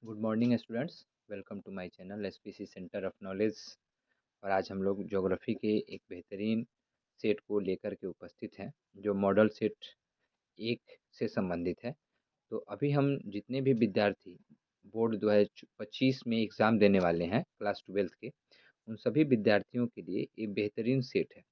Good morning students. Welcome to my channel SPC centre of knowledge. और आज हम लोग ज्योग्राफी के एक बेहतरीन सेट को लेकर के उपस्थित हैं जो मॉडल सेट एक से संबंधित है। तो अभी हम जितने भी विद्यार्थी बोर्ड 2025 में एग्ज़ाम देने वाले हैं क्लास 12th के, उन सभी विद्यार्थियों के लिए एक बेहतरीन सेट है।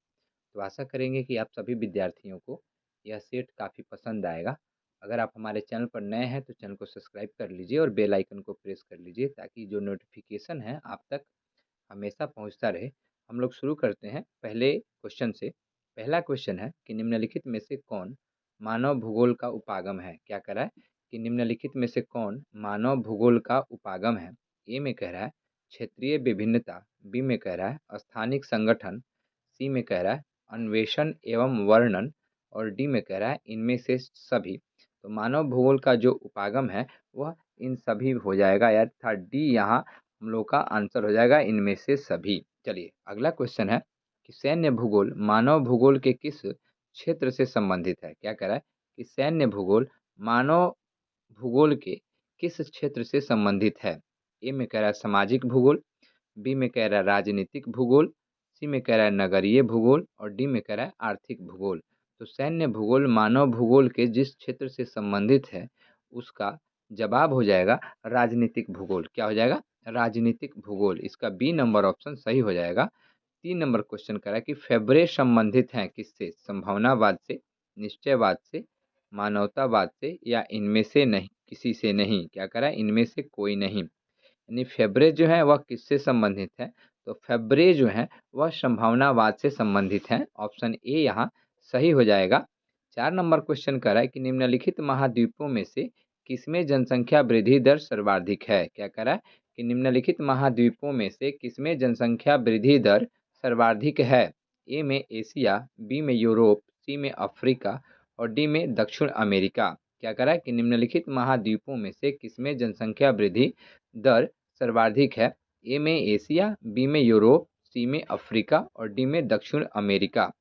तो आशा करेंगे कि आप सभी विद्यार्थियों को यह सेट काफ़ी पसंद आएगा। अगर आप हमारे चैनल पर नए हैं तो चैनल को सब्सक्राइब कर लीजिए और बेल आइकन को प्रेस कर लीजिए ताकि जो नोटिफिकेशन है आप तक हमेशा पहुंचता रहे। हम लोग शुरू करते हैं पहले क्वेश्चन से। पहला क्वेश्चन है कि निम्नलिखित में से कौन मानव भूगोल का उपागम है। क्या कह रहा है कि निम्नलिखित में से कौन मानव भूगोल का उपागम है। ए में कह रहा है क्षेत्रीय विभिन्नता, बी में कह रहा है स्थानिक संगठन, सी में कह रहा है अन्वेषण एवं वर्णन और डी में कह रहा है इनमें से सभी। तो मानव भूगोल का जो उपागम है वह इन सभी हो जाएगा, यार था डी यहाँ हम लोग का आंसर हो जाएगा इनमें से सभी। चलिए अगला क्वेश्चन है कि सैन्य भूगोल मानव भूगोल के किस क्षेत्र से संबंधित है। क्या कह रहा है कि सैन्य भूगोल मानव भूगोल के किस क्षेत्र से संबंधित है। ए में कह रहा है सामाजिक भूगोल, बी में कह रहा है राजनीतिक भूगोल, सी में कह रहा है नगरीय भूगोल और डी में कह रहा है आर्थिक भूगोल। तो सैन्य भूगोल मानव भूगोल के जिस क्षेत्र से संबंधित है उसका जवाब हो जाएगा राजनीतिक भूगोल। क्या हो जाएगा? राजनीतिक भूगोल। इसका बी नंबर ऑप्शन सही हो जाएगा। 3 नंबर क्वेश्चन कह रहा है कि फेब्रे संबंधित हैं किससे? संभावनावाद से, निश्चयवाद से, मानवतावाद से या इनमें से नहीं, किसी से नहीं। क्या कह रहा है? इनमें से कोई नहीं। यानी फेब्रे जो है वह किससे संबंधित है? तो फेब्रे जो है वह संभावनावाद से संबंधित है। ऑप्शन ए यहाँ सही हो जाएगा। 4 नंबर क्वेश्चन कर रहा है कि निम्नलिखित महाद्वीपों में से किसमें जनसंख्या वृद्धि दर सर्वाधिक है। क्या कह रहा है कि निम्नलिखित महाद्वीपों में से किसमें जनसंख्या वृद्धि दर सर्वाधिक है। ए में एशिया, बी में यूरोप, सी में अफ्रीका और डी में दक्षिण अमेरिका। क्या कह रहा है कि निम्नलिखित महाद्वीपों में से किसमें जनसंख्या वृद्धि दर सर्वाधिक है। ए में एशिया, बी में यूरोप, सी में अफ्रीका और डी में दक्षिण अमेरिका।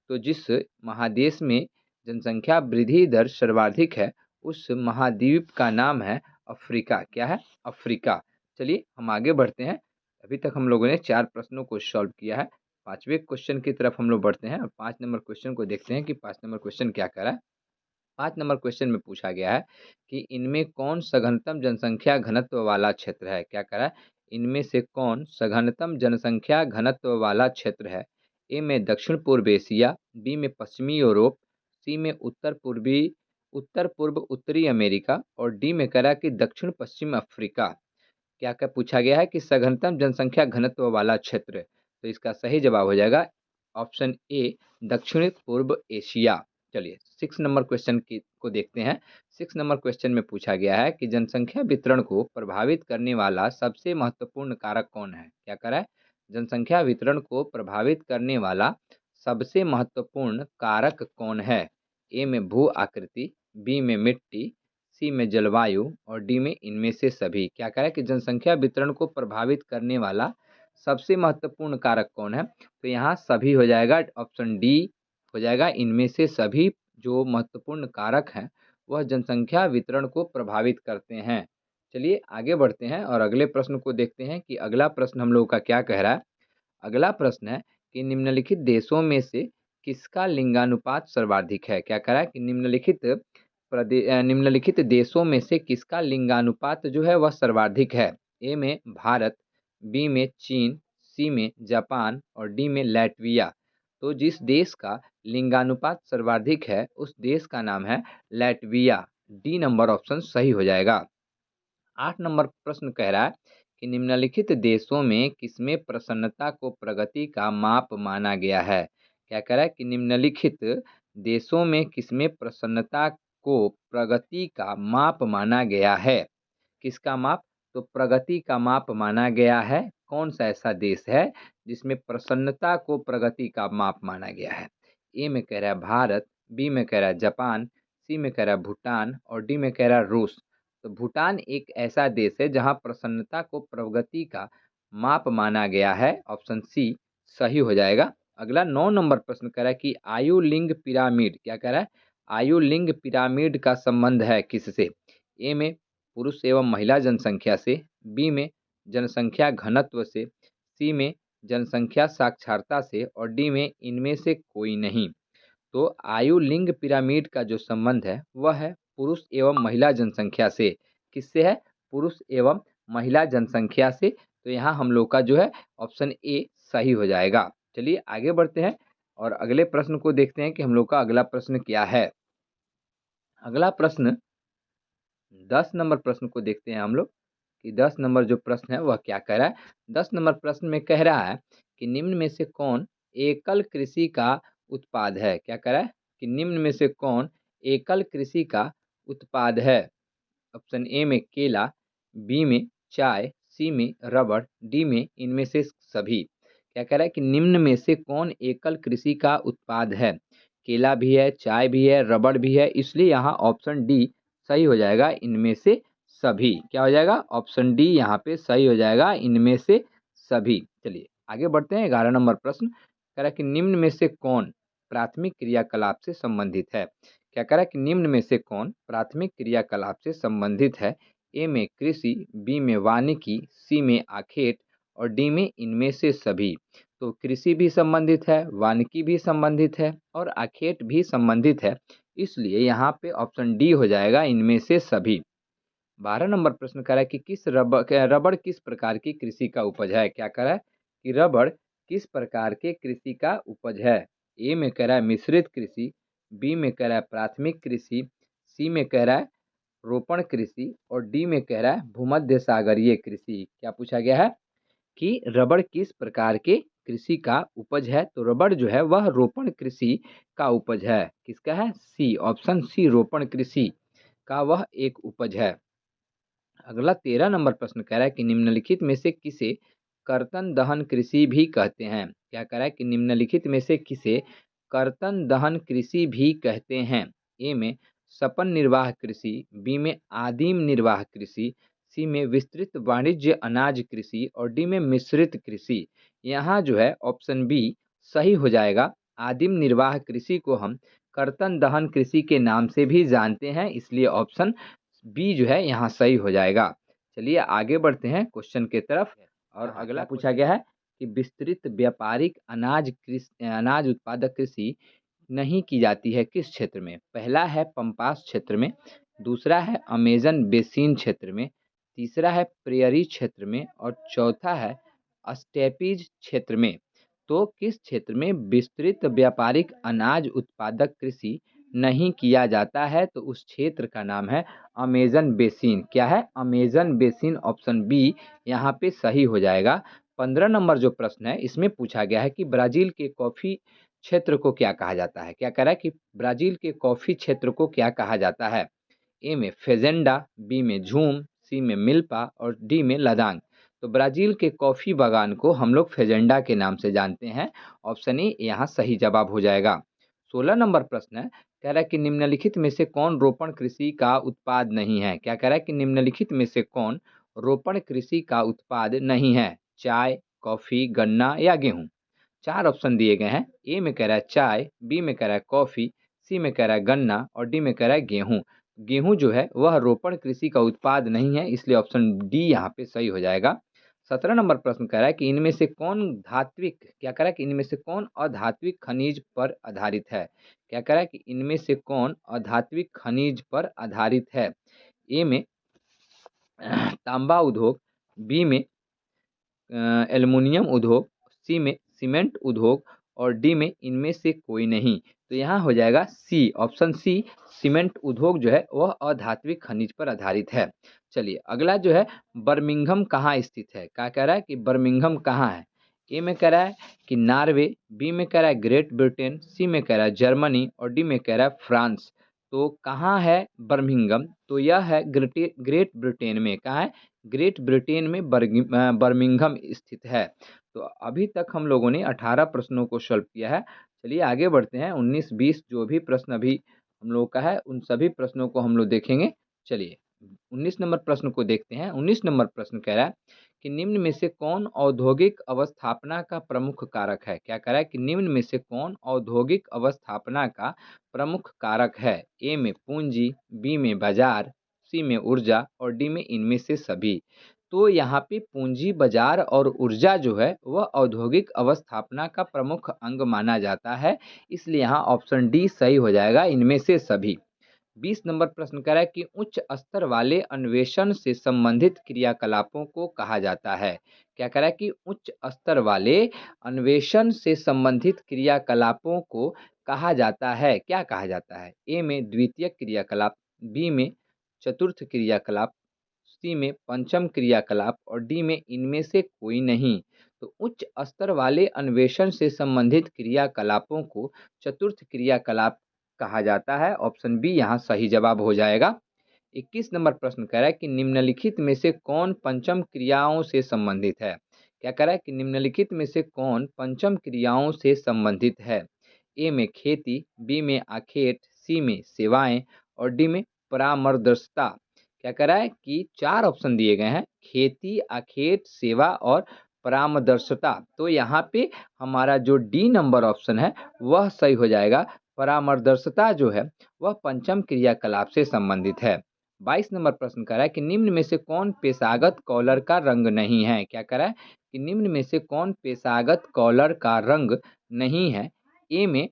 तो जिस महादेश में जनसंख्या वृद्धि दर सर्वाधिक है उस महाद्वीप का नाम है अफ्रीका। क्या है? अफ्रीका। चलिए हम आगे बढ़ते हैं। अभी तक हम लोगों ने 4 प्रश्नों को सॉल्व किया है। 5वें क्वेश्चन की तरफ हम लोग बढ़ते हैं और 5 नंबर क्वेश्चन को देखते हैं कि 5 नंबर क्वेश्चन क्या कह रहा है। 5 नंबर क्वेश्चन में पूछा गया है कि इनमें कौन सघनतम जनसंख्या घनत्व वाला क्षेत्र है। क्या कह रहा है? इनमें से कौन सघनतम जनसंख्या घनत्व वाला क्षेत्र है। ए में दक्षिण पूर्व एशिया, बी में पश्चिमी यूरोप, सी में उत्तर पूर्व उत्तरी अमेरिका और डी में कह रहा है कि दक्षिण पश्चिम अफ्रीका। क्या क्या पूछा गया है कि सघनतम जनसंख्या घनत्व वाला क्षेत्र। तो इसका सही जवाब हो जाएगा ऑप्शन ए दक्षिण पूर्व एशिया। चलिए 6 नंबर क्वेश्चन की को देखते हैं। 6 नंबर क्वेश्चन में पूछा गया है कि जनसंख्या वितरण को प्रभावित करने वाला सबसे महत्वपूर्ण कारक कौन है। क्या कह रहा है? जनसंख्या वितरण को प्रभावित करने वाला सबसे महत्वपूर्ण कारक कौन है। ए में भू आकृति, बी में मिट्टी, सी में जलवायु और डी में इनमें से सभी। क्या कह रहा है कि जनसंख्या वितरण को प्रभावित करने वाला सबसे महत्वपूर्ण कारक कौन है। तो यहाँ सभी हो जाएगा, ऑप्शन डी हो जाएगा इनमें से सभी। जो महत्वपूर्ण कारक हैं वह जनसंख्या वितरण को प्रभावित करते हैं। चलिए आगे बढ़ते हैं और अगले प्रश्न को देखते हैं कि अगला प्रश्न हम लोग का क्या कह रहा है। अगला प्रश्न है कि निम्नलिखित देशों में से किसका लिंगानुपात सर्वाधिक है। क्या कह रहा है कि निम्नलिखित देशों में से किसका लिंगानुपात जो है वह सर्वाधिक है। ए में भारत, बी में चीन, सी में जापान और डी में लैटविया। तो जिस देश का लिंगानुपात सर्वाधिक है उस देश का नाम है लैटविया। डी नंबर ऑप्शन सही हो जाएगा। 8 नंबर प्रश्न कह रहा है कि निम्नलिखित देशों में किसमें प्रसन्नता को प्रगति का माप माना गया है। क्या कह रहा है कि निम्नलिखित देशों में किसमें प्रसन्नता को प्रगति का माप माना गया है। किसका माप? तो प्रगति का माप माना गया है। कौन सा ऐसा देश है जिसमें प्रसन्नता को प्रगति का माप माना गया है। ए में कह रहा है भारत, बी में कह रहा है जापान, सी में कह रहा है भूटान और डी में कह रहा है रूस। तो भूटान एक ऐसा देश है जहां प्रसन्नता को प्रगति का माप माना गया है। ऑप्शन सी सही हो जाएगा। अगला 9 नंबर प्रश्न कह रहा है कि आयु लिंग पिरामिड। क्या कह रहा है? आयु लिंग पिरामिड का संबंध है किससे। ए में पुरुष एवं महिला जनसंख्या से, बी में जनसंख्या घनत्व से, सी में जनसंख्या साक्षरता से और डी में इनमें से कोई नहीं। तो आयु लिंग पिरामिड का जो संबंध है वह है पुरुष एवं महिला जनसंख्या से। किससे है? पुरुष एवं महिला जनसंख्या से। तो यहाँ हम लोग का जो है ऑप्शन ए सही हो जाएगा। चलिए आगे बढ़ते हैं और अगले प्रश्न को देखते हैं कि हम लोग का अगला प्रश्न क्या है। अगला प्रश्न 10 नंबर प्रश्न को देखते हैं हम लोग कि 10 नंबर जो प्रश्न है वह क्या कह रहा है। 10 नंबर प्रश्न में कह रहा है कि निम्न में से कौन एकल कृषि का उत्पाद है। क्या कह रहा है कि निम्न में से कौन एकल कृषि का उत्पाद है। ऑप्शन ए में केला, बी में चाय, सी में रबड़, डी में इनमें से सभी। क्या कह रहा है कि निम्न में से कौन एकल कृषि का उत्पाद है। केला भी है, चाय भी है, रबड़ भी है, इसलिए यहाँ ऑप्शन डी सही हो जाएगा, इनमें से सभी। क्या हो जाएगा? ऑप्शन डी यहाँ पे सही हो जाएगा, इनमें से सभी। चलिए आगे बढ़ते हैं। 11 नंबर प्रश्न कह रहा है कि निम्न में से कौन प्राथमिक क्रियाकलाप से संबंधित है। क्या कह रहा है कि निम्न में से कौन प्राथमिक क्रियाकलाप से संबंधित है। ए में कृषि, बी में वानिकी, सी में आखेट और डी में इनमें से सभी। तो कृषि भी संबंधित है, वानिकी भी संबंधित है और आखेट भी संबंधित है, इसलिए यहाँ पे ऑप्शन डी हो जाएगा, इनमें से सभी। 12 नंबर प्रश्न कह रहा है कि रबड़ किस प्रकार की कृषि का उपज है। क्या कह रहा है कि रबड़ किस प्रकार के कृषि का उपज है। ए में कह रहा है मिश्रित कृषि, बी में कह रहा है प्राथमिक कृषि, सी में कह रहा है रोपण कृषि और डी में कह रहा है भूमध्य सागरीय कृषि। क्या पूछा गया है कि रबड़ किस प्रकार के कृषि का उपज है। तो रबड़ जो है वह रोपण कृषि का उपज है। किसका है? सी, ऑप्शन सी, रोपण कृषि का वह एक उपज है। अगला 13 नंबर प्रश्न कह रहा है कि निम्नलिखित में से किसे कर्तन दहन कृषि भी कहते हैं। क्या कह रहा है कि निम्नलिखित में से किसे कर्तन दहन कृषि भी कहते हैं। ए में सपन निर्वाह कृषि, बी में आदिम निर्वाह कृषि, सी में विस्तृत वाणिज्य अनाज कृषि और डी में मिश्रित कृषि। यहाँ जो है ऑप्शन बी सही हो जाएगा। आदिम निर्वाह कृषि को हम कर्तन दहन कृषि के नाम से भी जानते हैं, इसलिए ऑप्शन बी जो है यहाँ सही हो जाएगा। चलिए आगे बढ़ते हैं क्वेश्चन के तरफ। और अगला पूछा गया है कि विस्तृत व्यापारिक अनाज उत्पादक कृषि नहीं की जाती है किस क्षेत्र में। पहला है पंपास क्षेत्र में, दूसरा है अमेजन बेसिन क्षेत्र में, तीसरा है प्रेयरी क्षेत्र में और चौथा है स्टेपीज क्षेत्र में। तो किस क्षेत्र में विस्तृत व्यापारिक अनाज उत्पादक कृषि नहीं किया जाता है। तो उस क्षेत्र का नाम है अमेजन बेसिन। क्या है? अमेजन बेसिन, ऑप्शन बी यहाँ पे सही हो जाएगा। 15 नंबर जो प्रश्न है इसमें पूछा गया है कि ब्राज़ील के कॉफ़ी क्षेत्र को क्या कहा जाता है। क्या कह रहा है कि ब्राज़ील के कॉफ़ी क्षेत्र को क्या कहा जाता है। ए में फेजेंडा, बी में झूम, सी में मिल्पा और डी में लदांग। तो ब्राज़ील के कॉफ़ी बागान को हम लोग फेजेंडा के नाम से जानते हैं, ऑप्शन ए यहाँ सही जवाब हो जाएगा। 16 नंबर प्रश्न है कह रहा है कि निम्नलिखित में से कौन रोपण कृषि का उत्पाद नहीं है। क्या कह रहा है कि निम्नलिखित में से कौन रोपण कृषि का उत्पाद नहीं है। चाय, कॉफ़ी, गन्ना या गेहूं। 4 ऑप्शन दिए गए हैं। ए में कह रहा है चाय, बी में कह रहा है कॉफ़ी, सी में कह रहा है गन्ना और डी में कह रहा है गेहूं। गेहूं जो है वह रोपण कृषि का उत्पाद नहीं है, इसलिए ऑप्शन डी यहाँ पे सही हो जाएगा। 17 नंबर प्रश्न कह रहा है कि इनमें से कौन धात्विक क्या कह रहा है कि इनमें से कौन अधात्विक खनिज पर आधारित है। क्या कह रहा है कि इनमें से कौन अधात्विक खनिज पर आधारित है। ए में तांबा उद्योग, बी में एल्युमिनियम उद्योग, सी में सीमेंट उद्योग और डी में इनमें से कोई नहीं। तो यहाँ हो जाएगा सी, ऑप्शन सी, सीमेंट उद्योग जो है वह अधात्विक खनिज पर आधारित है। चलिए अगला जो है बर्मिंघम कहाँ स्थित है। क्या कह रहा है कि बर्मिंघम कहाँ है। ए में कह रहा है कि नॉर्वे, बी में कह रहा है ग्रेट ब्रिटेन, सी में कह रहा है जर्मनी और डी में कह रहा है फ्रांस। तो कहाँ है बर्मिंघम। तो यह है ग्रेट ब्रिटेन में। कहाँ है? ग्रेट ब्रिटेन में बर्मिंघम स्थित है। तो अभी तक हम लोगों ने 18 प्रश्नों को सॉल्व किया है। चलिए आगे बढ़ते हैं। 19-20 जो भी प्रश्न अभी हम लोग का है उन सभी प्रश्नों को हम लोग देखेंगे। चलिए 19 नंबर प्रश्न को देखते हैं। 19 नंबर प्रश्न कह रहा है कि निम्न में से कौन औद्योगिक अवस्थापना का प्रमुख कारक है। क्या कह रहा है कि निम्न में से कौन औद्योगिक अवस्थापना का प्रमुख कारक है। ए में पूंजी, बी में बाजार, सी में ऊर्जा और डी में इनमें से सभी। तो यहाँ पे पूंजी बाजार और ऊर्जा जो है वह औद्योगिक अवस्थापना का प्रमुख अंग माना जाता है, इसलिए यहाँ ऑप्शन डी सही हो जाएगा, इनमें से सभी। 20 नंबर प्रश्न कह रहा है कि उच्च स्तर वाले अन्वेषण से संबंधित क्रियाकलापों को कहा जाता है। क्या कह रहा है कि उच्च स्तर वाले अन्वेषण से संबंधित क्रियाकलापों को कहा जाता है, क्या कहा जाता है? ए में द्वितीयक क्रियाकलाप, बी में चतुर्थ क्रियाकलाप, सी में पंचम क्रियाकलाप और डी में इनमें से कोई नहीं। तो उच्च स्तर वाले अन्वेषण से संबंधित क्रियाकलापों को चतुर्थ क्रियाकलाप कहा जाता है, ऑप्शन बी यहाँ सही जवाब हो जाएगा। 21 नंबर प्रश्न कह रहा है कि निम्नलिखित में से कौन पंचम क्रियाओं से संबंधित है? क्या कह रहा है कि निम्नलिखित में से कौन पंचम क्रियाओं से संबंधित है? ए में खेती, बी में आखेट, सी में सेवाएं और डी में परामर्दशता। क्या कह रहा है कि 4 ऑप्शन दिए गए हैं, खेती, आखेट, सेवा और परामर्दशता। तो यहाँ पे हमारा जो डी नंबर ऑप्शन है वह सही हो जाएगा। परामर्दशता जो है वह पंचम क्रियाकलाप से संबंधित है। 22 नंबर प्रश्न कह रहा है कि निम्न में से कौन पेशागत कॉलर का रंग नहीं है? क्या कह रहा है कि निम्न में से कौन पेशागत कॉलर का रंग नहीं है? ए में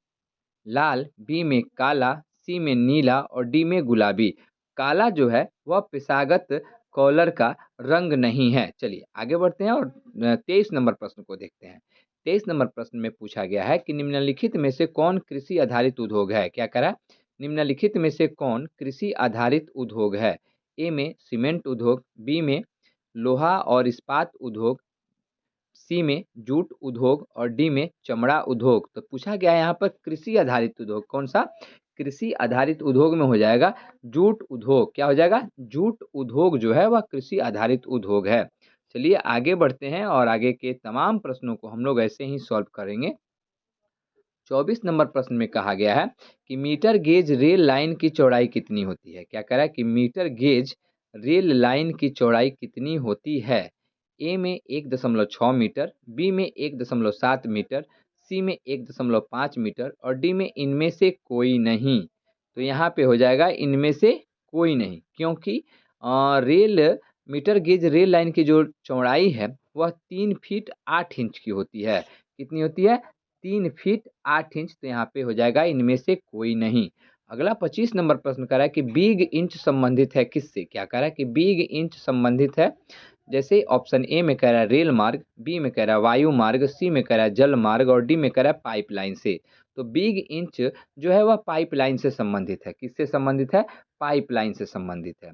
लाल, बी में काला, सी में नीला और डी में गुलाबी। काला जो है वह पेशागत कॉलर का रंग नहीं है। चलिए आगे बढ़ते हैं और 23 नंबर प्रश्न को देखते हैं। 23 नंबर प्रश्न में पूछा गया है कि निम्नलिखित में से कौन कृषि आधारित उद्योग है? क्या कह रहा है? निम्नलिखित में से कौन कृषि आधारित उद्योग है? ए में सीमेंट उद्योग, बी में लोहा और इस्पात उद्योग, सी में जूट उद्योग और डी में चमड़ा उद्योग। तो पूछा गया है यहाँ पर कृषि आधारित उद्योग कौन सा? कृषि आधारित उद्योग में हो जाएगा जूट उद्योग। क्या हो जाएगा? जूट उद्योग जो है वह कृषि आधारित उद्योग है। चलिए आगे बढ़ते हैं और आगे के तमाम प्रश्नों को हम लोग ऐसे ही सॉल्व करेंगे। 24 नंबर प्रश्न में कहा गया है कि मीटर गेज रेल लाइन की चौड़ाई कितनी होती है? क्या कह रहा है कि मीटर गेज रेल लाइन की चौड़ाई कितनी होती है? ए में 1.6 मीटर, बी में 1.7 मीटर, सी में 1.5 मीटर और डी में इनमें से कोई नहीं। तो यहाँ पे हो जाएगा इनमें से कोई नहीं, क्योंकि rail metre gauge rail line की जो चौड़ाई है वह 3 फीट 8 इंच की होती है। कितनी होती है? 3 फीट 8 इंच। तो यहाँ पे हो जाएगा इनमें से कोई नहीं। अगला 25 नंबर प्रश्न कह रहा है कि बिग इंच संबंधित है किससे? क्या कह रहा है कि बिग इंच संबंधित है, जैसे ऑप्शन ए में कह रहा है रेल मार्ग, बी में कह रहा है वायु मार्ग, सी में कह रहा है जल मार्ग और डी में कह रहा है पाइपलाइन से। तो बिग इंच जो है वह पाइपलाइन से संबंधित है। किससे संबंधित है? पाइपलाइन से संबंधित है।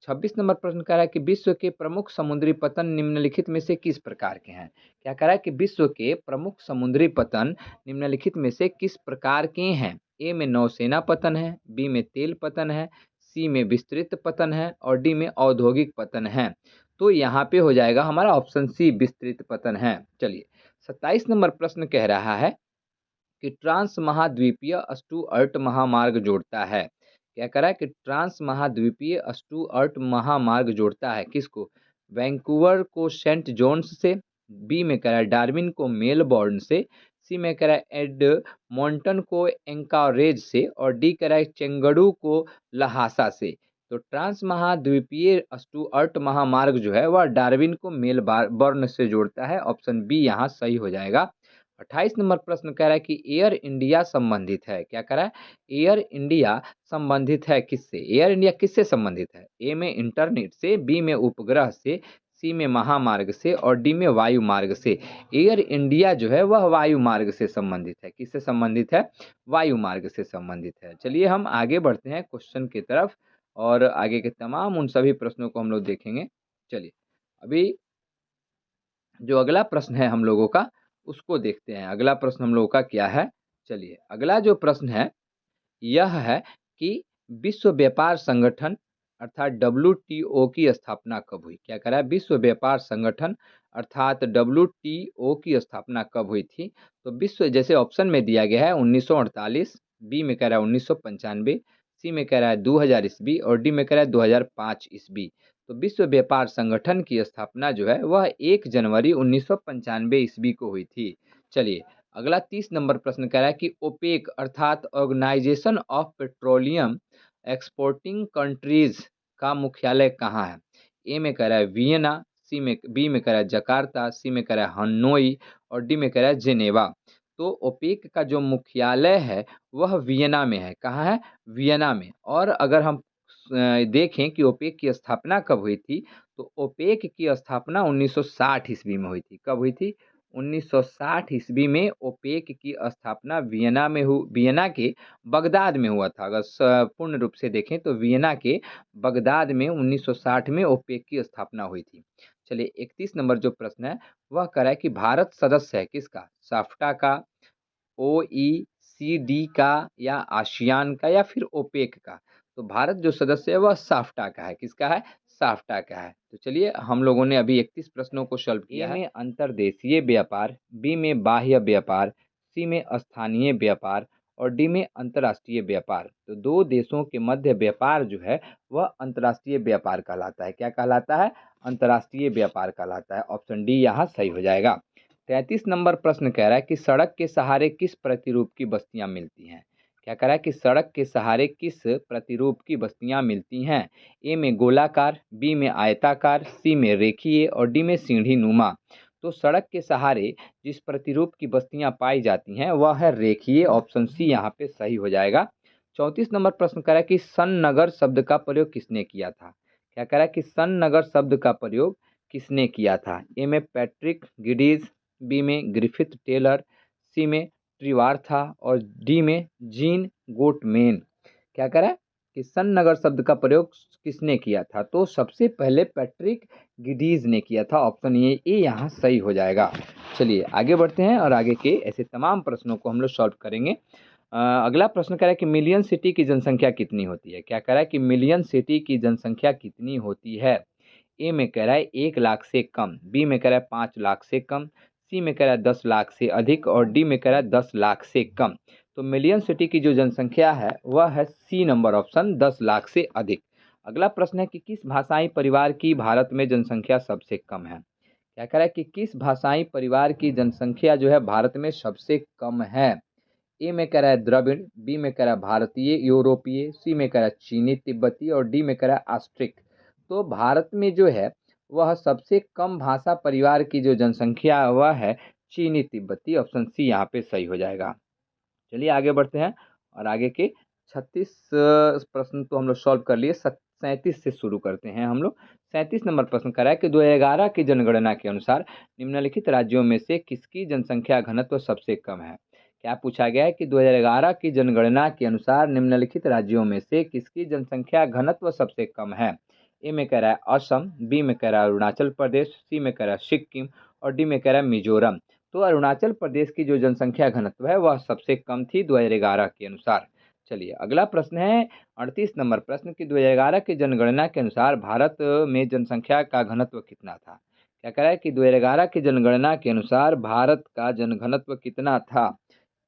26 नंबर प्रश्न कह रहा है कि विश्व के प्रमुख समुद्री पतन निम्नलिखित में से किस प्रकार के हैं? क्या कह रहा है कि विश्व के प्रमुख समुद्री पतन निम्नलिखित में से किस प्रकार के हैं? ए में नौसेना पतन है, बी में तेल पतन है, सी में विस्तृत पतन है और डी में औद्योगिक पतन है। तो यहाँ पे हो जाएगा हमारा ऑप्शन सी विस्तृत पतन है। चलिए 27 नंबर प्रश्न कह रहा है कि ट्रांस महाद्वीपीय स्टुअर्ट महामार्ग जोड़ता है। क्या कह रहा है कि ट्रांस महाद्वीपीय स्टुअर्ट महामार्ग जोड़ता है किसको? वैंकूवर को सेंट जोन्स से, बी में कह रहा है डार्विन को मेलबोर्न से, सी में कह रहा है एडमोंटन को एंकारेज से और डी कह रहा है चेंगड़ू को लहासा से। तो ट्रांस महाद्वीपीय स्टुअर्ट महामार्ग जो है वह डार्विन को मेलबर्न से जोड़ता है, ऑप्शन बी यहाँ सही हो जाएगा। 28 नंबर प्रश्न कह रहा है कि एयर इंडिया संबंधित है। क्या कह रहा है? एयर इंडिया संबंधित है किससे? एयर इंडिया किससे संबंधित है? ए में इंटरनेट से, बी में उपग्रह से, सी में महामार्ग से और डी में वायु मार्ग से। एयर इंडिया जो है वह वायु मार्ग से संबंधित है। किससे संबंधित है? वायु मार्ग से संबंधित है। चलिए हम आगे बढ़ते हैं क्वेश्चन की तरफ और आगे के तमाम उन सभी प्रश्नों को हम लोग देखेंगे। चलिए अभी जो अगला प्रश्न है हम लोगों का उसको देखते हैं। अगला प्रश्न हम लोगों का क्या है? चलिए अगला जो प्रश्न है यह है कि विश्व व्यापार संगठन अर्थात डब्ल्यूटीओ की स्थापना कब हुई? क्या कह रहा है? विश्व व्यापार संगठन अर्थात डब्ल्यूटीओ की स्थापना कब हुई थी? तो विश्व जैसे ऑप्शन में दिया गया है 1948, बी में कह रहा है 1995, सी में कह रहा है 2000 ईस्वी और डी में कह रहा है 2005 ईस्वी। तो विश्व व्यापार संगठन की स्थापना जो है वह 1 जनवरी 1995 ईस्वी को हुई थी। चलिए अगला 30 नंबर प्रश्न कह रहा है कि ओपेक अर्थात organisation of petroleum exporting countries का मुख्यालय कहाँ है? ए में कह रहा है वियना, बी में कह रहा है जकार्ता, सी में कह रहा है हनोई और डी में कह रहा है जेनेवा। तो ओपेक का जो मुख्यालय है वह वियना में है। कहाँ है? वियना में। और अगर हम देखें कि ओपेक की स्थापना कब हुई थी, तो ओपेक की स्थापना 1960 ईस्वी में हुई थी। कब हुई थी? 1960 ईस्वी में ओपेक की स्थापना वियना के बगदाद में हुआ था। अगर पूर्ण रूप से देखें तो वियना के बगदाद में 1960 में ओपेक की स्थापना हुई थी। चलिए 31 नंबर जो प्रश्न है वह कह रहा है कि भारत सदस्य है किसका? साफ्टा का, ओईसीडी का या आसियान का या फिर ओपेक का? तो भारत जो सदस्य है वह साफ्टा का है। किसका है? साफ्टा का है। तो चलिए हम लोगों ने अभी 31 प्रश्नों को सॉल्व किया है। ए में अंतर्देशीय व्यापार, बी में बाह्य व्यापार, सी में स्थानीय व्यापार और डी में अंतर्राष्ट्रीय व्यापार। तो दो देशों के मध्य व्यापार जो है वह अंतर्राष्ट्रीय व्यापार कहलाता है। क्या कहलाता है? अंतर्राष्ट्रीय व्यापार कहलाता है। ऑप्शन डी यहाँ सही हो जाएगा। 33 नंबर प्रश्न कह रहा है कि सड़क के सहारे किस प्रतिरूप की बस्तियां मिलती हैं? क्या कह रहा है कि सड़क के सहारे किस प्रतिरूप की बस्तियां मिलती हैं? ए में गोलाकार, बी में आयताकार, सी में रेखीय और डी में सीढ़ी नुमा। तो सड़क के सहारे जिस प्रतिरूप की बस्तियां पाई जाती हैं वह है रेखीय। ऑप्शन सी यहाँ पे सही हो जाएगा। 34 नंबर प्रश्न कह रहा है कि सन नगर शब्द का प्रयोग किसने किया था? क्या कह रहा है कि सन नगर शब्द का प्रयोग किसने किया था? ए में पैट्रिक गिडीज, बी में ग्रिफिथ टेलर, सी में ट्रिवार्था और डी में जीन गोटमेन। क्या कह रहा है कि सन नगर शब्द का प्रयोग किसने किया था? तो सबसे पहले पैट्रिक गिडीज ने किया था। ऑप्शन ए यहाँ सही हो जाएगा। चलिए आगे बढ़ते हैं और आगे के ऐसे तमाम प्रश्नों को हम लोग सॉल्व करेंगे। अगला प्रश्न कह रहा है कि मिलियन सिटी की जनसंख्या कितनी होती है? क्या कह रहा है कि मिलियन सिटी की जनसंख्या कितनी होती है? ए में कह रहा है 1 लाख से कम, बी में कह रहा है 5 लाख से कम, सी में कह रहा है 10 लाख से अधिक और डी में कह रहा है 10 लाख से कम। तो मिलियन सिटी की जो जनसंख्या है वह है सी नंबर ऑप्शन, 10 लाख से अधिक। अगला प्रश्न है कि किस भाषाई परिवार की भारत में जनसंख्या सबसे कम है? क्या कह रहा है कि किस भाषाई परिवार की जनसंख्या जो है भारत में सबसे कम है? ए में कह रहा है द्रविड़, बी में कह रहा है भारतीय यूरोपीय, सी में कह रहा है चीनी तिब्बती और डी में कह रहा है ऑस्ट्रिक। तो भारत में जो है वह सबसे कम भाषा परिवार की जो जनसंख्या है वह है चीनी तिब्बती। ऑप्शन सी यहाँ पे सही हो जाएगा। चलिए आगे बढ़ते हैं और आगे के 36 प्रश्न तो हम लोग सॉल्व कर लिए। 37 से शुरू करते हैं हम लोग। 37 नंबर प्रश्न कर रहा है कि 2011 की जनगणना के अनुसार निम्नलिखित राज्यों में से किसकी जनसंख्या घनत्व सबसे कम है? क्या पूछा गया है कि 2011 की जनगणना के अनुसार निम्नलिखित राज्यों में से किसकी जनसंख्या घनत्व सबसे कम है? ए में कह रहा है असम, बी में कह रहा है अरुणाचल प्रदेश, सी में कह रहा है सिक्किम और डी में कह रहा है मिजोरम। तो अरुणाचल प्रदेश की जो जनसंख्या घनत्व है वह सबसे कम थी 2011 के अनुसार। चलिए अगला प्रश्न है 38 नंबर प्रश्न कि 2011 की जनगणना के अनुसार भारत में जनसंख्या का घनत्व कितना था? क्या कह रहा है कि 2011 की जनगणना के अनुसार भारत का जनघनत्व कितना था?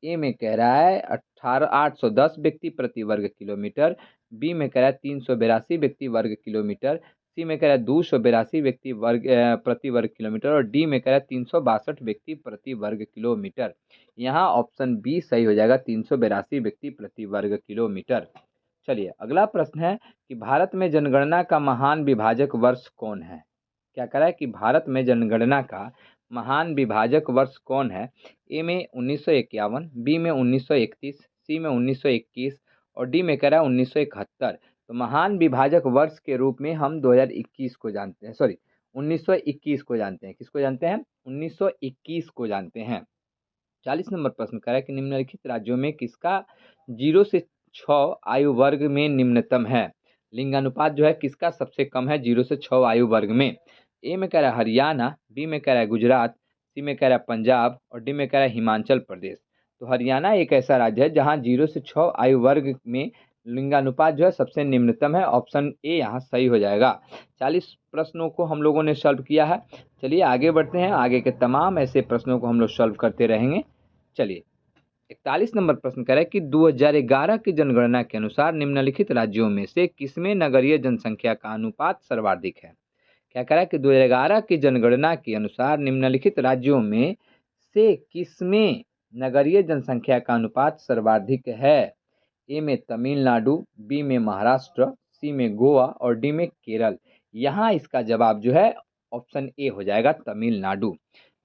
ए में कह रहा है 810 व्यक्ति प्रति वर्ग किलोमीटर, बी में कह रहा है 382 व्यक्ति वर्ग किलोमीटर, सी में कह रहा है 282 व्यक्ति प्रति वर्ग किलोमीटर और डी में कह रहा है 362 व्यक्ति प्रति वर्ग किलोमीटर। यहाँ ऑप्शन बी सही हो जाएगा, 382 व्यक्ति प्रति वर्ग किलोमीटर। चलिए अगला प्रश्न है कि भारत में जनगणना का महान विभाजक वर्ष कौन है? क्या कह रहा है कि भारत में जनगणना का महान विभाजक वर्ष कौन है? ए में 1951, बी में 1931, सी में 1921 और डी में कह रहा है 1971। तो महान विभाजक वर्ष के रूप में हम 2021 को जानते हैं, सॉरी 1921 को जानते हैं। किसको जानते हैं? 1921 को जानते हैं। 40 नंबर प्रश्न कह रहा है कि निम्नलिखित राज्यों में किसका 0 से 6 आयु वर्ग में निम्नतम है? लिंगानुपात जो है किसका सबसे कम है 0 से 6 आयु वर्ग में? ए में कह रहा है हरियाणा, बी में कह रहा है गुजरात, सी में कह रहा है पंजाब और डी में कह रहा है हिमाचल प्रदेश। तो हरियाणा एक ऐसा राज्य है जहां 0 से 6 आयु वर्ग में लिंगानुपात जो है सबसे निम्नतम है। ऑप्शन ए यहाँ सही हो जाएगा। 40 प्रश्नों को हम लोगों ने सॉल्व किया है। चलिए आगे बढ़ते हैं, आगे के तमाम ऐसे प्रश्नों को हम लोग सॉल्व करते रहेंगे। चलिए 41 नंबर प्रश्न कह रहा है कि 2011 की जनगणना के अनुसार निम्नलिखित राज्यों में से किसमें नगरीय जनसंख्या का अनुपात सर्वाधिक है? क्या कह रहा है कि 2011 की जनगणना के अनुसार निम्नलिखित राज्यों में से किसमें नगरीय जनसंख्या का अनुपात सर्वाधिक है? ए में तमिलनाडु, बी में महाराष्ट्र, सी में गोवा और डी में केरल। यहाँ इसका जवाब जो है ऑप्शन ए हो जाएगा, तमिलनाडु।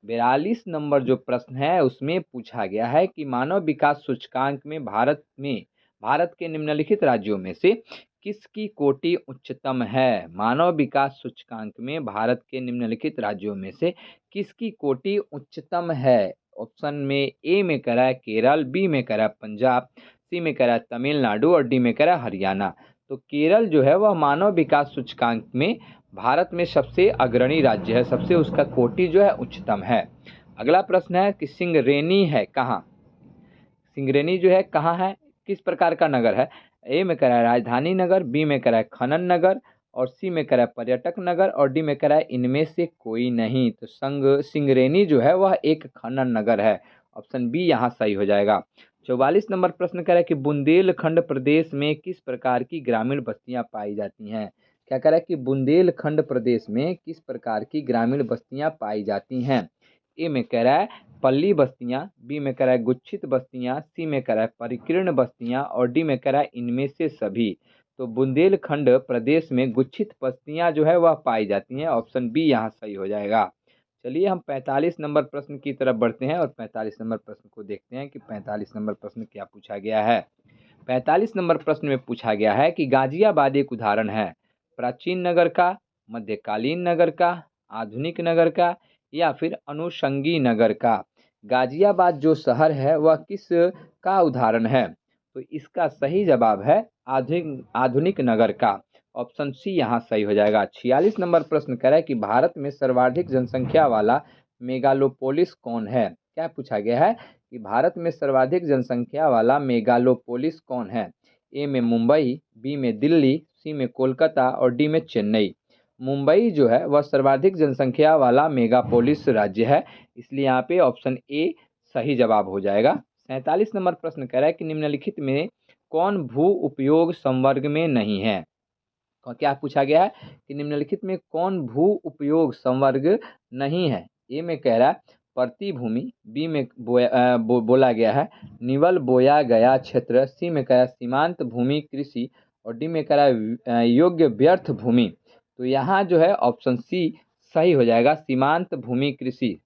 42 नंबर जो प्रश्न है उसमें पूछा गया है कि मानव विकास सूचकांक में भारत के निम्नलिखित राज्यों में से किसकी कोटि उच्चतम है। मानव विकास सूचकांक में भारत के निम्नलिखित राज्यों में से किसकी कोटि उच्चतम है। ऑप्शन में ए में कह रहा है केरल, बी में कह रहा है पंजाब, सी में कह रहा है तमिलनाडु और डी में कह रहा है हरियाणा। तो केरल जो है वह मानव विकास सूचकांक में भारत में सबसे अग्रणी राज्य है, सबसे उसका कोटि जो है उच्चतम है। अगला प्रश्न है कि सिंगरेनी है कहाँ। सिंगरेनी जो है कहाँ है, किस प्रकार का नगर है। ए में कह रहा है राजधानी नगर, बी में कह रहा है खनन नगर और सी में कह रहा है पर्यटक नगर और डी में कह रहा है इनमें से कोई नहीं। तो सिंगरेनी जो है वह एक खनन नगर है। ऑप्शन बी यहाँ सही हो जाएगा। 44 नंबर प्रश्न कह रहा है कि बुंदेलखंड प्रदेश में किस प्रकार की ग्रामीण बस्तियां पाई जाती हैं। क्या कह रहा है कि बुंदेलखंड प्रदेश में किस प्रकार की ग्रामीण बस्तियां पाई जाती हैं। ए में कह रहा है पल्ली बस्तियां, बी में कह रहा है गुच्छित बस्तियां, सी में कह रहा है परिकीर्ण बस्तियां और डी में कह रहा है इनमें से सभी। तो बुंदेलखंड प्रदेश में गुच्छित बस्तियां जो है वह पाई जाती हैं। ऑप्शन बी यहाँ सही हो जाएगा। चलिए हम 45 नंबर प्रश्न की तरफ बढ़ते हैं और 45 नंबर प्रश्न को देखते हैं कि 45 नंबर प्रश्न क्या पूछा गया है। 45 नंबर प्रश्न में पूछा गया है कि गाजियाबाद एक उदाहरण है प्राचीन नगर का, मध्यकालीन नगर का, आधुनिक नगर का या फिर अनुषंगी नगर का। गाजियाबाद जो शहर है वह किस का उदाहरण है। तो इसका सही जवाब है आधुनिक नगर का। ऑप्शन सी यहाँ सही हो जाएगा। 46 नंबर प्रश्न कह रहा है कि भारत में सर्वाधिक जनसंख्या वाला मेगालोपोलिस कौन है। क्या पूछा गया है कि भारत में सर्वाधिक जनसंख्या वाला मेगालोपोलिस कौन है। ए में मुंबई, बी में दिल्ली, सी में कोलकाता और डी में चेन्नई। मुंबई जो है वह सर्वाधिक जनसंख्या वाला मेगापोलिस राज्य है, इसलिए यहाँ पे ऑप्शन ए सही जवाब हो जाएगा। 47 नंबर प्रश्न कह रहा है कि निम्नलिखित में कौन भू उपयोग संवर्ग में नहीं है। क्या पूछा गया है कि निम्नलिखित में कौन भू उपयोग संवर्ग नहीं है। ए में कह रहा है प्रतिभूमि, बी में बोला गया है निवल बोया गया क्षेत्र, सी में कह रहा है सीमांत भूमि कृषि और डी में कह रहा है योग्य व्यर्थ भूमि। तो यहाँ जो है ऑप्शन सी सही हो जाएगा, सीमांत भूमि कृषि।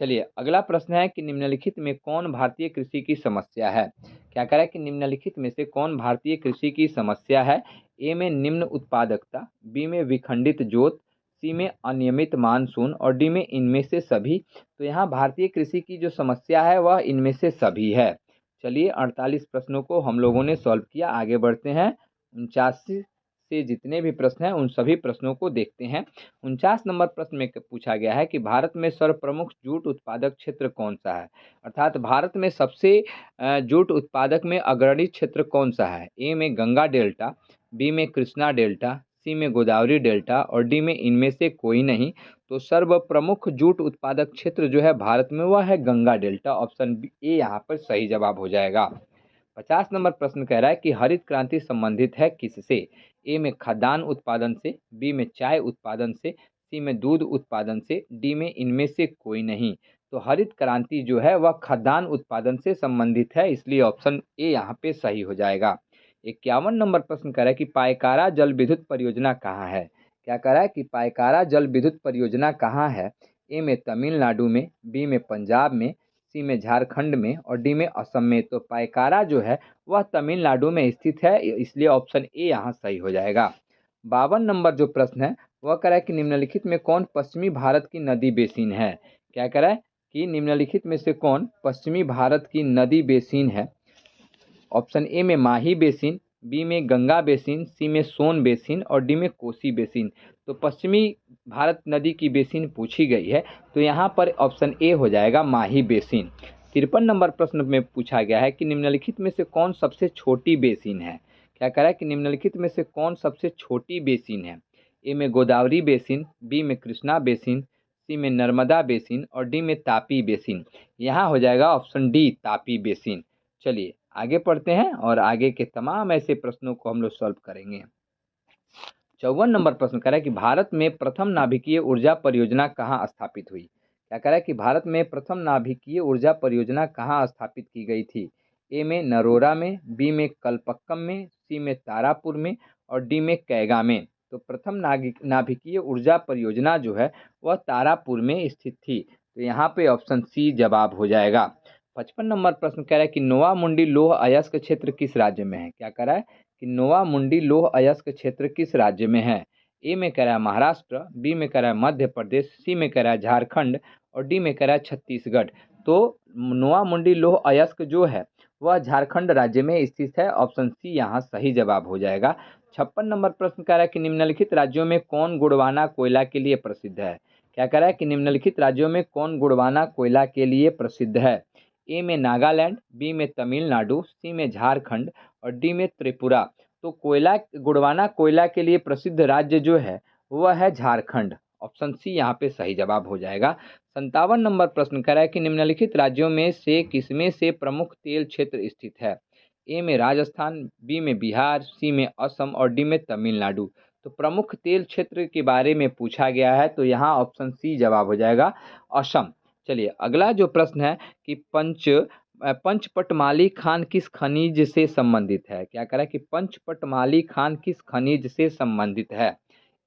चलिए अगला प्रश्न है कि निम्नलिखित में कौन भारतीय कृषि की समस्या है। क्या कह रहा है कि निम्नलिखित में से कौन भारतीय कृषि की समस्या है। ए में निम्न उत्पादकता, बी में विखंडित जोत, सी में अनियमित मानसून और डी में इनमें से सभी। तो यहाँ भारतीय कृषि की जो समस्या है वह इनमें से सभी है। चलिए 48 प्रश्नों को हम लोगों ने सॉल्व किया, आगे बढ़ते हैं। 49 से जितने भी प्रश्न हैं उन सभी प्रश्नों को देखते हैं। 49 नंबर प्रश्न में पूछा गया है कि भारत में सर्वप्रमुख जूट उत्पादक क्षेत्र कौन सा है। अर्थात भारत में सबसे जूट उत्पादक में अग्रणी क्षेत्र कौन सा है। ए में गंगा डेल्टा, बी में कृष्णा डेल्टा, सी में गोदावरी डेल्टा और डी में इनमें से कोई नहीं। तो सर्वप्रमुख जूट उत्पादक क्षेत्र जो है भारत में वह है गंगा डेल्टा। ऑप्शन ए यहाँ पर सही जवाब हो जाएगा। 50 नंबर प्रश्न कह रहा है कि हरित क्रांति संबंधित है किससे। ए में खाद्यान्न उत्पादन से, बी में चाय उत्पादन से, सी में दूध उत्पादन से, डी में इनमें से कोई नहीं। तो हरित क्रांति जो है वह खाद्यान्न उत्पादन से संबंधित है, इसलिए ऑप्शन ए यहाँ पे सही हो जाएगा। 51 नंबर प्रश्न कह रहा है कि पायकारा जल विद्युत परियोजना कहाँ है। क्या कह रहा है कि पायकारा जल विद्युत परियोजना कहाँ है। ए में तमिलनाडु में, बी में पंजाब में, सी में झारखंड में और डी में असम में। तो पायकारा जो है वह तमिलनाडु में स्थित है, इसलिए ऑप्शन ए यहाँ सही हो जाएगा। 52 नंबर जो प्रश्न है वह कह रहा है कि निम्नलिखित में कौन पश्चिमी भारत की नदी बेसिन है। क्या कह रहा है कि निम्नलिखित में से कौन पश्चिमी भारत की नदी बेसिन है। ऑप्शन ए में माही बेसिन, बी में गंगा बेसिन, सी में सोन बेसिन और डी में कोसी बेसिन। तो पश्चिमी भारत नदी की बेसिन पूछी गई है, तो यहाँ पर ऑप्शन ए हो जाएगा माही बेसिन। 53 नंबर प्रश्न में पूछा गया है कि निम्नलिखित में से कौन सबसे छोटी बेसिन है। क्या कह रहा है कि निम्नलिखित में से कौन सबसे छोटी बेसिन है। ए में गोदावरी बेसिन, बी में कृष्णा बेसिन, सी में नर्मदा बेसिन और डी में तापी बेसिन। यहाँ हो जाएगा ऑप्शन डी तापी बेसिन। चलिए आगे पढ़ते हैं और आगे के तमाम ऐसे प्रश्नों को हम लोग सॉल्व करेंगे। 54 नंबर प्रश्न कह रहा है कि भारत में प्रथम नाभिकीय ऊर्जा परियोजना कहाँ स्थापित हुई। क्या कह रहा है कि भारत में प्रथम नाभिकीय ऊर्जा परियोजना कहाँ स्थापित की गई थी। ए में नरोरा में, बी में कलपक्कम में, सी में तारापुर में और डी में कैगा में। तो प्रथम नाभिकीय ऊर्जा परियोजना जो है वह तारापुर में स्थित थी। तो यहाँ पे ऑप्शन सी जवाब हो जाएगा। 55 नंबर प्रश्न कह रहा है कि नोवा मुंडी लौह अयस्क क्षेत्र किस राज्य में है। क्या कह रहा है कि नोवा मुंडी लौह अयस्क क्षेत्र किस राज्य में है। ए में कह रहा है महाराष्ट्र, बी में कह रहा है मध्य प्रदेश, सी में कह रहा है झारखंड और डी में कह रहा है छत्तीसगढ़। तो नोवा मुंडी लौह अयस्क जो है वह झारखंड राज्य में स्थित है। ऑप्शन सी यहाँ सही जवाब हो जाएगा। 56 नंबर प्रश्न कह रहा है कि निम्नलिखित राज्यों में कौन गोंडवाना कोयला के लिए प्रसिद्ध है। क्या कह रहा है कि निम्नलिखित राज्यों में कौन गोंडवाना कोयला के लिए प्रसिद्ध है। ए में नागालैंड, बी में तमिलनाडु, सी में झारखंड और डी में त्रिपुरा। तो गोंडवाना कोयला के लिए प्रसिद्ध राज्य जो है वह है झारखंड। ऑप्शन सी यहाँ पे सही जवाब हो जाएगा। 57 नंबर प्रश्न कह रहा है कि निम्नलिखित राज्यों में से किसमें से प्रमुख तेल क्षेत्र स्थित है। ए में राजस्थान, बी में बिहार, सी में असम और डी में तमिलनाडु। तो प्रमुख तेल क्षेत्र के बारे में पूछा गया है, तो यहाँ ऑप्शन सी जवाब हो जाएगा, असम। चलिए अगला जो प्रश्न है कि पंचपटमाली खान किस खनिज से संबंधित है। क्या कह रहा है कि पंचपटमाली खान किस खनिज से संबंधित है।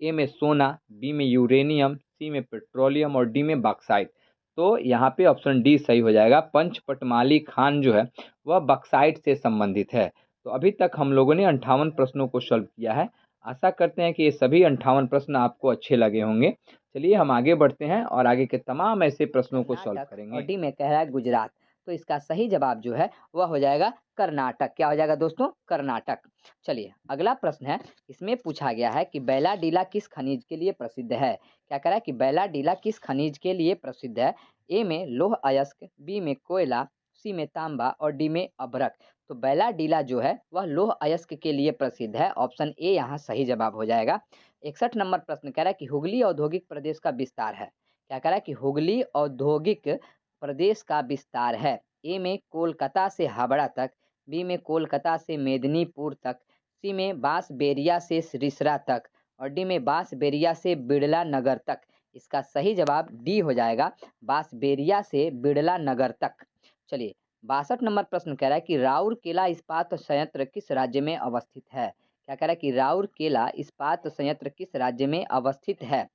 ए में सोना, बी में यूरेनियम, सी में पेट्रोलियम और डी में बॉक्साइट। तो यहाँ पे ऑप्शन डी सही हो जाएगा। पंचपटमाली खान जो है वह बॉक्साइट से संबंधित है। तो अभी तक हम लोगों ने 58 प्रश्नों को सॉल्व किया है। आशा करते हैं कि ये सभी 58 प्रश्न आपको अच्छे लगे होंगे। चलिए हम आगे बढ़ते हैं और आगे के तमाम ऐसे प्रश्नों को सॉल्व कर्नाटक और करेंगे। डी में कह रहा है गुजरात। तो इसका सही जवाब जो है वह हो जाएगा कर्नाटक। क्या हो जाएगा दोस्तों, कर्नाटक। चलिए अगला प्रश्न है, इसमें पूछा गया है कि बैलाडीला किस खनिज के लिए प्रसिद्ध है। क्या कह रहा है कि बैलाडीला किस खनिज के लिए प्रसिद्ध है। ए में लौह अयस्क, बी में कोयला, सी में तांबा और डी में अभ्रक। तो बैलाडीला जो है वह लौह अयस्क के लिए प्रसिद्ध है। ऑप्शन ए यहाँ सही जवाब हो जाएगा। 61 नंबर प्रश्न कह रहा है कि हुगली औद्योगिक प्रदेश का विस्तार है। क्या कह रहा है कि हुगली औद्योगिक प्रदेश का विस्तार है। ए में कोलकाता से हावड़ा तक, बी में कोलकाता से मेदिनीपुर तक, सी में बांसबेरिया से रिसरा तक और डी में बांसबेरिया से बिड़ला नगर तक। इसका सही जवाब डी हो जाएगा, बांसबेरिया से बिड़ला नगर तक। चलिए 62 नंबर प्रश्न कह रहा है कि राउरकेला इस्पात संयंत्र किस राज्य में अवस्थित है। क्या कह रहा है कि राउरकेला इस्पात संयंत्र किस राज्य में अवस्थित है।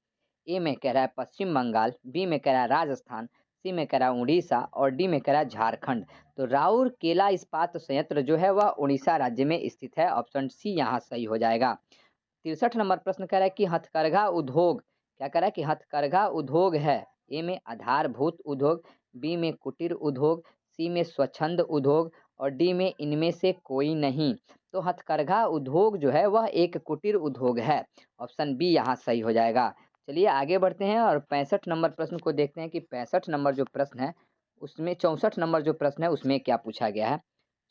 ए में कह रहा है पश्चिम बंगाल, बी में कह रहा है राजस्थान, सी में कह रहा है उड़ीसा और डी में कह रहा है झारखंड। तो राउरकेला इस्पात संयंत्र जो है वह उड़ीसा राज्य में स्थित है। ऑप्शन सी यहाँ सही हो जाएगा। 63 नंबर प्रश्न कह रहा है कि हथकरघा उद्योग। क्या कह रहा है कि हथकरघा उद्योग है। ए में आधारभूत उद्योग, बी में कुटीर उद्योग, सी में स्वच्छंद उद्योग और डी में इनमें से कोई नहीं। तो हथकरघा उद्योग जो है वह एक कुटीर उद्योग है। ऑप्शन बी यहाँ सही हो जाएगा। चलिए आगे बढ़ते हैं और 65 नंबर प्रश्न को देखते हैं कि 65 नंबर जो प्रश्न है उसमें 64 नंबर जो प्रश्न है उसमें क्या पूछा गया है।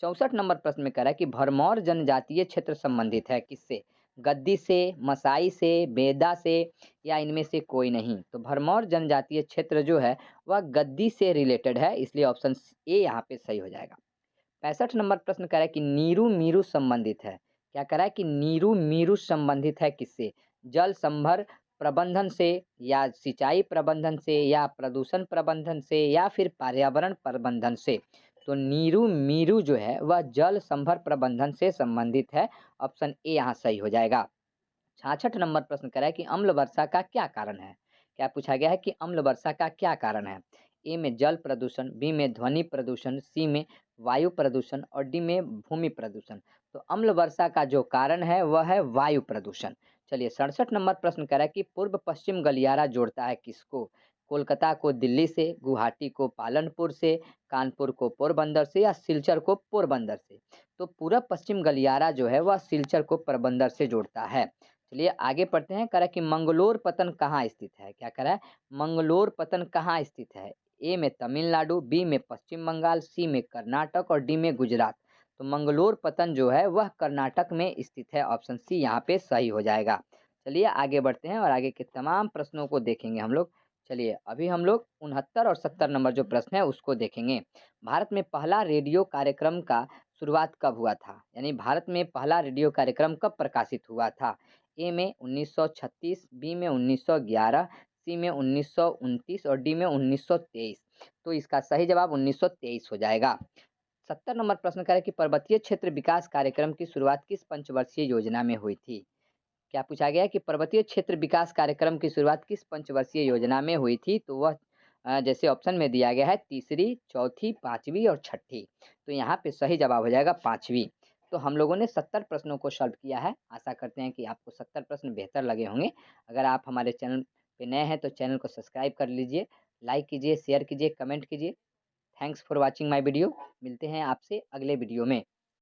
64 नंबर प्रश्न में कह रहा है कि भरमौर जनजातीय क्षेत्र संबंधित है किससे। गद्दी से, मसाई से, बेदा से या इनमें से कोई नहीं। तो भरमौर जनजातीय क्षेत्र जो है वह गद्दी से रिलेटेड है, इसलिए ऑप्शन ए यहाँ पे सही हो जाएगा। 65 नंबर प्रश्न कह रहा है कि नीरू मीरू संबंधित है। क्या कह रहा है कि नीरू मीरू संबंधित है किससे। जल संभर प्रबंधन से या सिंचाई प्रबंधन से या प्रदूषण प्रबंधन से या फिर पर्यावरण प्रबंधन से। तो नीरू मीरू जो है वह जल संभर प्रबंधन से संबंधित है। ऑप्शन ए यहाँ सही हो जाएगा। 66 नंबर प्रश्न कह रहा है कि अम्ल वर्षा का क्या कारण है। क्या पूछा गया है कि अम्ल वर्षा का क्या कारण है। ए में जल प्रदूषण, बी में ध्वनि प्रदूषण, सी में वायु प्रदूषण और डी में भूमि प्रदूषण। तो अम्ल वर्षा का जो कारण है वह है वायु प्रदूषण। चलिए 67 नंबर प्रश्न कह रहा है कि पूर्व पश्चिम गलियारा जोड़ता है किसको। कोलकाता को दिल्ली से, गुवाहाटी को पालनपुर से, कानपुर को पोरबंदर से या सिलचर को पोरबंदर से। तो पूर्व पश्चिम गलियारा जो है वह सिलचर को पोरबंदर से जोड़ता है। चलिए आगे पढ़ते हैं। कह रहा है कि मंगलोर पतन कहाँ स्थित है। क्या कह रहा है, मंगलोर पतन कहाँ स्थित है। ए में तमिलनाडु, बी में पश्चिम बंगाल, सी में कर्नाटक और डी में गुजरात। तो मंगलोर पतन जो है वह कर्नाटक में स्थित है। ऑप्शन सी यहाँ पे सही हो जाएगा। चलिए आगे बढ़ते हैं और आगे के तमाम प्रश्नों को देखेंगे हम लोग। चलिए अभी हम लोग 69 और 70 नंबर जो प्रश्न है उसको देखेंगे। भारत में पहला रेडियो कार्यक्रम का शुरुआत कब हुआ था, यानी भारत में पहला रेडियो कार्यक्रम कब प्रकाशित हुआ था। ए में 1936, बी में 1911, सी में 1929 और डी में 1923। तो इसका सही जवाब 1923 हो जाएगा। 70 नंबर प्रश्न कह रहा है कि पर्वतीय क्षेत्र विकास कार्यक्रम की शुरुआत किस पंचवर्षीय योजना में हुई थी? क्या पूछा गया है कि पर्वतीय क्षेत्र विकास कार्यक्रम की शुरुआत किस पंचवर्षीय योजना में हुई थी? तो वह जैसे ऑप्शन में दिया गया है तीसरी, चौथी, 5वीं और छठी। तो यहाँ पे सही जवाब हो जाएगा 5वीं। तो हम लोगों ने 70 प्रश्नों को सॉल्व किया है। आशा करते हैं कि आपको 70 प्रश्न बेहतर लगे होंगे। अगर आप हमारे चैनल पे नए हैं तो चैनल को सब्सक्राइब कर लीजिए, लाइक कीजिए, शेयर कीजिए, कमेंट कीजिए। Thanks for watching my video. मिलते हैं आपसे अगले वीडियो में।